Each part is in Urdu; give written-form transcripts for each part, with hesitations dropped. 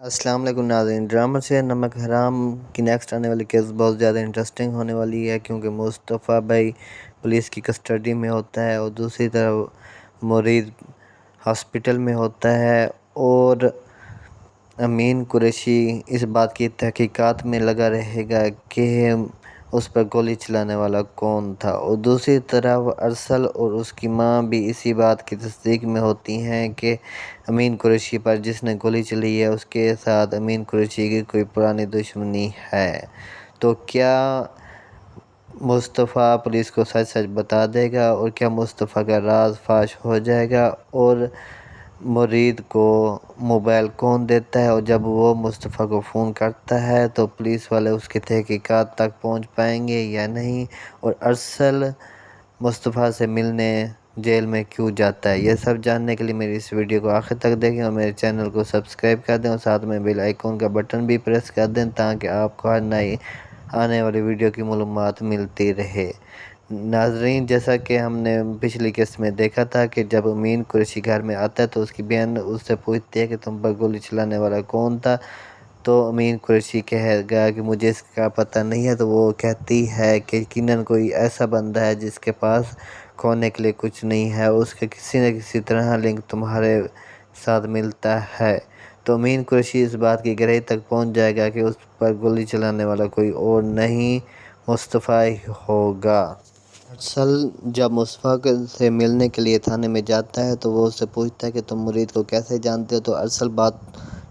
السلام علیکم ناظرین، ڈرامہ سے نمک حرام کی نیکسٹ آنے والی کیس بہت زیادہ انٹرسٹنگ ہونے والی ہے، کیونکہ مصطفیٰ بھائی پولیس کی کسٹڈی میں ہوتا ہے اور دوسری طرف مرید ہاسپٹل میں ہوتا ہے اور امین قریشی اس بات کی تحقیقات میں لگا رہے گا کہ اس پر گولی چلانے والا کون تھا، اور دوسری طرف ارسل اور اس کی ماں بھی اسی بات کی تصدیق میں ہوتی ہیں کہ امین قریشی پر جس نے گولی چلی ہے اس کے ساتھ امین قریشی کی کوئی پرانی دشمنی ہے۔ تو کیا مصطفیٰ پولیس کو سچ سچ بتا دے گا اور کیا مصطفیٰ کا راز فاش ہو جائے گا؟ اور مرید کو موبائل کون دیتا ہے، اور جب وہ مصطفیٰ کو فون کرتا ہے تو پولیس والے اس کی تحقیقات تک پہنچ پائیں گے یا نہیں؟ اور ارسل مصطفیٰ سے ملنے جیل میں کیوں جاتا ہے؟ یہ سب جاننے کے لیے میری اس ویڈیو کو آخر تک دیکھیں اور میرے چینل کو سبسکرائب کر دیں اور ساتھ میں بیل آئیکن کا بٹن بھی پریس کر دیں تاکہ آپ کو ہر نئی آنے والی ویڈیو کی معلومات ملتی رہے۔ ناظرین، جیسا کہ ہم نے پچھلی قسط میں دیکھا تھا کہ جب امین قریشی گھر میں آتا ہے تو اس کی بہن اس سے پوچھتی ہے کہ تم پر گولی چلانے والا کون تھا، تو امین قریشی کہے گا کہ مجھے اس کا پتہ نہیں ہے، تو وہ کہتی ہے کہ یقیناً کوئی ایسا بندہ ہے جس کے پاس کھونے کے لیے کچھ نہیں ہے، اس کے کسی نہ کسی طرح لنک تمہارے ساتھ ملتا ہے۔ تو امین قریشی اس بات کی گہرائی تک پہنچ جائے گا کہ اس پر گولی چلانے والا کوئی اور نہیں، مصطفیٰ ہی ہوگا۔ ارسل جب مصطفیٰ سے ملنے کے لیے تھانے میں جاتا ہے تو وہ اس سے پوچھتا ہے کہ تم مرید کو کیسے جانتے ہو، تو ارسل بات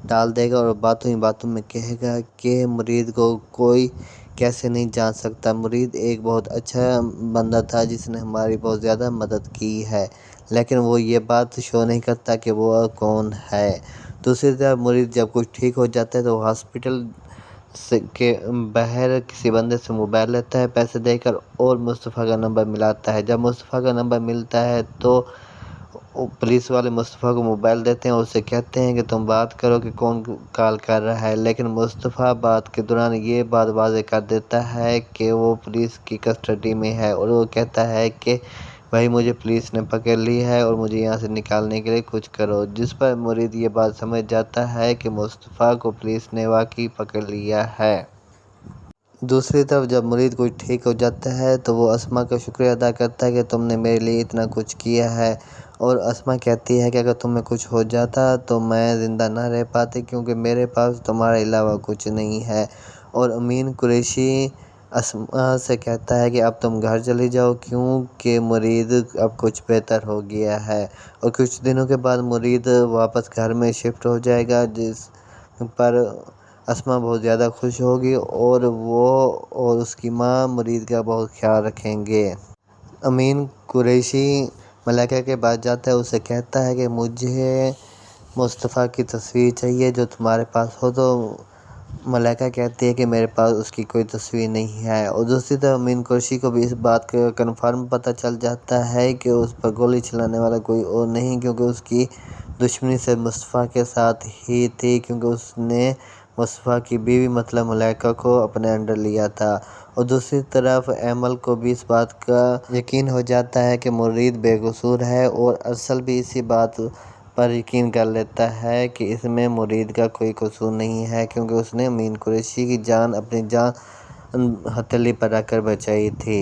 ٹال دے گا اور باتوں ہی باتوں میں کہے گا کہ مرید کو کوئی کیسے نہیں جان سکتا، مرید ایک بہت اچھا بندہ تھا جس نے ہماری بہت زیادہ مدد کی ہے، لیکن وہ یہ بات شو نہیں کرتا کہ وہ کون ہے۔ دوسری طرف مرید جب کچھ ٹھیک ہو جاتا ہے تو وہ ہاسپٹل کے باہر کسی بندے سے موبائل لیتا ہے پیسے دے کر اور مصطفیٰ کا نمبر ملاتا ہے۔ جب مصطفیٰ کا نمبر ملتا ہے تو پولیس والے مصطفیٰ کو موبائل دیتے ہیں اور اسے کہتے ہیں کہ تم بات کرو کہ کون کال کر رہا ہے، لیکن مصطفیٰ بات کے دوران یہ بات واضح کر دیتا ہے کہ وہ پولیس کی کسٹڈی میں ہے، اور وہ کہتا ہے کہ بھائی مجھے پولیس نے پکڑ لی ہے اور مجھے یہاں سے نکالنے کے لیے کچھ کرو، جس پر مرید یہ بات سمجھ جاتا ہے کہ مصطفیٰ کو پولیس نے واقعی پکڑ لیا ہے۔ دوسری طرف جب مرید کوئی ٹھیک ہو جاتا ہے تو وہ اسما کا شکریہ ادا کرتا ہے کہ تم نے میرے لیے اتنا کچھ کیا ہے، اور اسما کہتی ہے کہ اگر تمہیں کچھ ہو جاتا تو میں زندہ نہ رہ پاتی کیونکہ میرے پاس تمہارے علاوہ کچھ نہیں ہے۔ اور امین قریشی اسما سے کہتا ہے کہ اب تم گھر چلی جاؤ کیونکہ مرید اب کچھ بہتر ہو گیا ہے، اور کچھ دنوں کے بعد مرید واپس گھر میں شفٹ ہو جائے گا، جس پر اسما بہت زیادہ خوش ہوگی اور وہ اور اس کی ماں مرید کا بہت خیال رکھیں گے۔ امین قریشی ملائکہ کے پاس جاتا ہے، اسے کہتا ہے کہ مجھے مصطفیٰ کی تصویر چاہیے جو تمہارے پاس ہو، تو ملائکہ کہتی ہے کہ میرے پاس اس کی کوئی تصویر نہیں ہے۔ اور دوسری طرف امین قریشی کو بھی اس بات کا کنفرم پتہ چل جاتا ہے کہ اس پر گولی چلانے والا کوئی اور نہیں، کیونکہ اس کی دشمنی صرف مصطفیٰ کے ساتھ ہی تھی، کیونکہ اس نے مصطفیٰ کی بیوی مطلب ملائکہ کو اپنے انڈر لیا تھا۔ اور دوسری طرف ایمل کو بھی اس بات کا یقین ہو جاتا ہے کہ مرید بے قصور ہے، اور ارسل بھی اسی بات پر یقین کر لیتا ہے کہ اس میں مرید کا کوئی قصور نہیں ہے، کیونکہ اس نے امین قریشی کی جان اپنی جان ہتھیلی پر رکھ کر بچائی تھی۔